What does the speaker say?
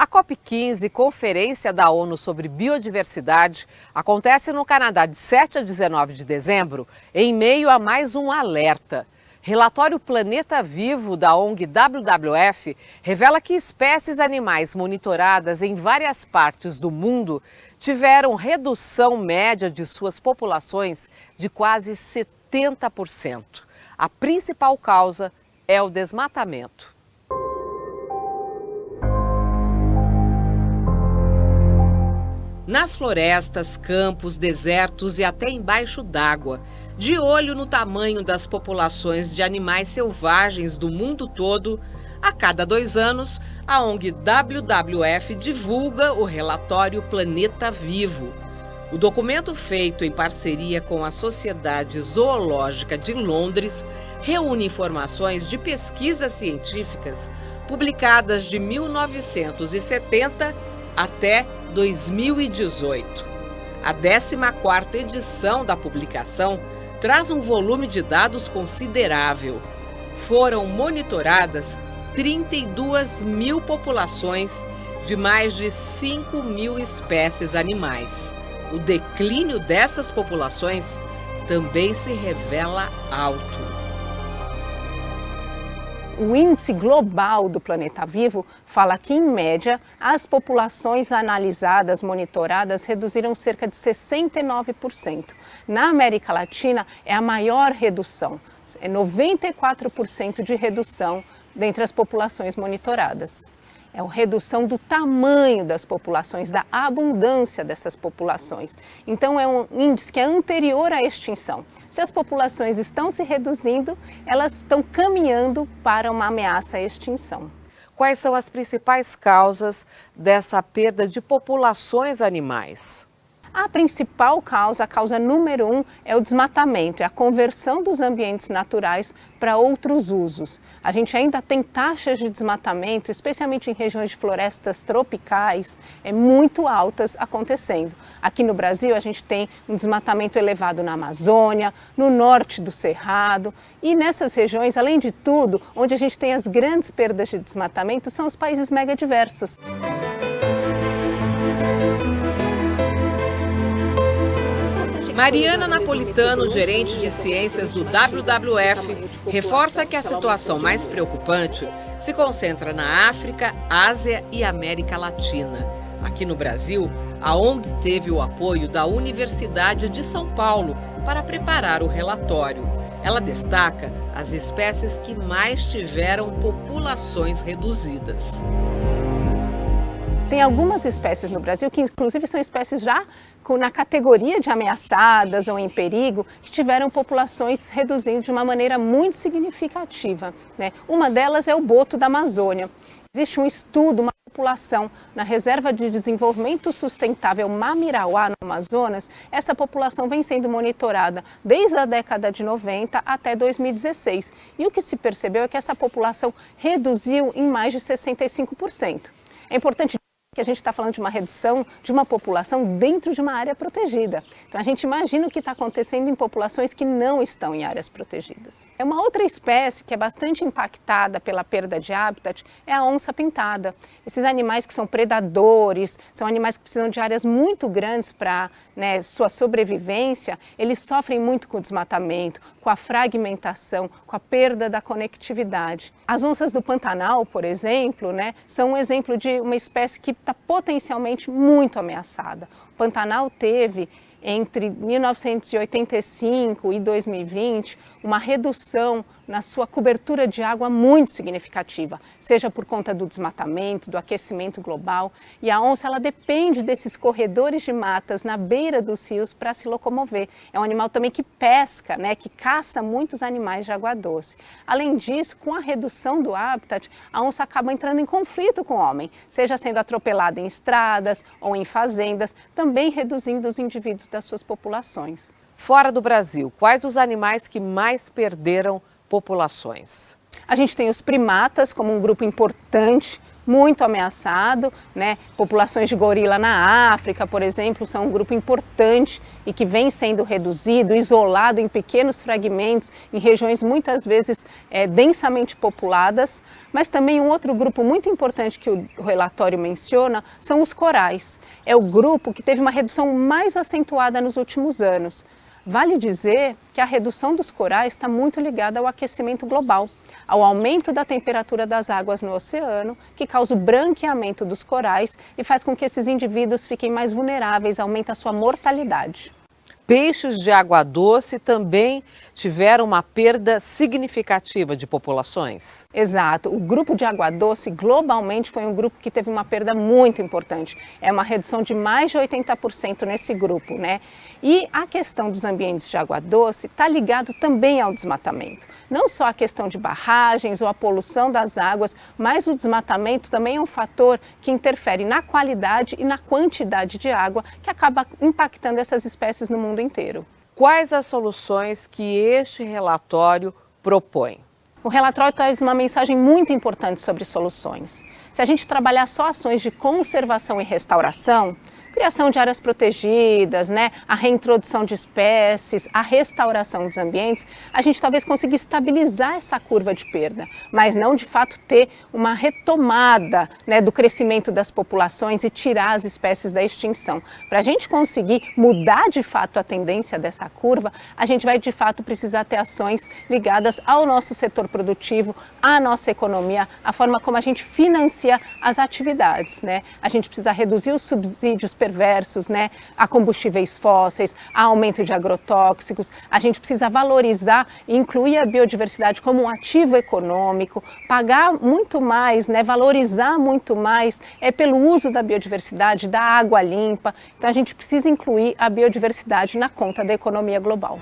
A COP15, Conferência da ONU sobre Biodiversidade, acontece no Canadá de 7 a 19 de dezembro, em meio a mais um alerta. Relatório Planeta Vivo da ONG WWF revela que espécies animais monitoradas em várias partes do mundo tiveram redução média de suas populações de quase 70%. A principal causa é o desmatamento. Nas florestas, campos, desertos e até embaixo d'água, de olho no tamanho das populações de animais selvagens do mundo todo, a cada 2 anos, a ONG WWF divulga o relatório Planeta Vivo. O documento, feito em parceria com a Sociedade Zoológica de Londres, reúne informações de pesquisas científicas publicadas de 1970 até 2018. A 14ª edição da publicação traz um volume de dados considerável. Foram monitoradas 32 mil populações de mais de 5 mil espécies animais. O declínio dessas populações também se revela alto. O índice global do Planeta Vivo fala que, em média, as populações analisadas, monitoradas, reduziram cerca de 69%. Na América Latina, é a maior redução, é 94% de redução dentre as populações monitoradas. É a redução do tamanho das populações, da abundância dessas populações. Então, é um índice que é anterior à extinção. Se as populações estão se reduzindo, elas estão caminhando para uma ameaça à extinção. Quais são as principais causas dessa perda de populações animais? A principal causa, a causa número 1, é o desmatamento, é a conversão dos ambientes naturais para outros usos. A gente ainda tem taxas de desmatamento, especialmente em regiões de florestas tropicais, muito altas acontecendo. Aqui no Brasil, a gente tem um desmatamento elevado na Amazônia, no norte do Cerrado, e nessas regiões, além de tudo, onde a gente tem as grandes perdas de desmatamento, são os países megadiversos. Mariana Napolitano, gerente de ciências do WWF, reforça que a situação mais preocupante se concentra na África, Ásia e América Latina. Aqui no Brasil, a ONG teve o apoio da Universidade de São Paulo para preparar o relatório. Ela destaca as espécies que mais tiveram populações reduzidas. Tem algumas espécies no Brasil que, inclusive, são espécies já na categoria de ameaçadas ou em perigo, que tiveram populações reduzindo de uma maneira muito significativa, né? Uma delas é o boto da Amazônia. Existe um estudo, uma população na Reserva de Desenvolvimento Sustentável Mamirauá, no Amazonas. Essa população vem sendo monitorada desde a década de 90 até 2016. E o que se percebeu é que essa população reduziu em mais de 65%. É importante que a gente está falando de uma redução de uma população dentro de uma área protegida. Então a gente imagina o que está acontecendo em populações que não estão em áreas protegidas. É uma outra espécie que é bastante impactada pela perda de habitat, é a onça-pintada. Esses animais que são predadores, são animais que precisam de áreas muito grandes para sua sobrevivência, eles sofrem muito com o desmatamento, com a fragmentação, com a perda da conectividade. As onças do Pantanal, por exemplo, são um exemplo de uma espécie que está potencialmente muito ameaçada. O Pantanal teve, entre 1985 e 2020, uma redução na sua cobertura de água muito significativa, seja por conta do desmatamento, do aquecimento global. E a onça, ela depende desses corredores de matas na beira dos rios para se locomover. É um animal também que pesca, que caça muitos animais de água doce. Além disso, com a redução do habitat, a onça acaba entrando em conflito com o homem, seja sendo atropelada em estradas ou em fazendas, também reduzindo os indivíduos das suas populações. Fora do Brasil, quais os animais que mais perderam populações? A gente tem os primatas como um grupo importante muito ameaçado, né? Populações de gorila na África, por exemplo, são um grupo importante e que vem sendo reduzido, isolado em pequenos fragmentos, em regiões muitas vezes densamente populadas. Mas também um outro grupo muito importante que o relatório menciona são os corais. É o grupo que teve uma redução mais acentuada nos últimos anos. Vale dizer que a redução dos corais está muito ligada ao aquecimento global, ao aumento da temperatura das águas no oceano, que causa o branqueamento dos corais e faz com que esses indivíduos fiquem mais vulneráveis, aumenta a sua mortalidade. Peixes de água doce também tiveram uma perda significativa de populações. Exato. O grupo de água doce globalmente foi um grupo que teve uma perda muito importante. É uma redução de mais de 80% nesse grupo, né? E a questão dos ambientes de água doce está ligado também ao desmatamento. Não só a questão de barragens ou a poluição das águas, mas o desmatamento também é um fator que interfere na qualidade e na quantidade de água que acaba impactando essas espécies no mundo inteiro. Quais as soluções que este relatório propõe? O relatório traz uma mensagem muito importante sobre soluções. Se a gente trabalhar só ações de conservação e restauração, criação de áreas protegidas, né, a reintrodução de espécies, a restauração dos ambientes, a gente talvez consiga estabilizar essa curva de perda, mas não de fato ter uma retomada, né, do crescimento das populações e tirar as espécies da extinção. Para a gente conseguir mudar de fato a tendência dessa curva, a gente vai de fato precisar ter ações ligadas ao nosso setor produtivo, à nossa economia, a forma como a gente financia as atividades, né? A gente precisa reduzir os subsídios perversos, né, a combustíveis fósseis, a aumento de agrotóxicos. A gente precisa valorizar e incluir a biodiversidade como um ativo econômico, pagar muito mais, né, valorizar muito mais pelo uso da biodiversidade, da água limpa. Então a gente precisa incluir a biodiversidade na conta da economia global.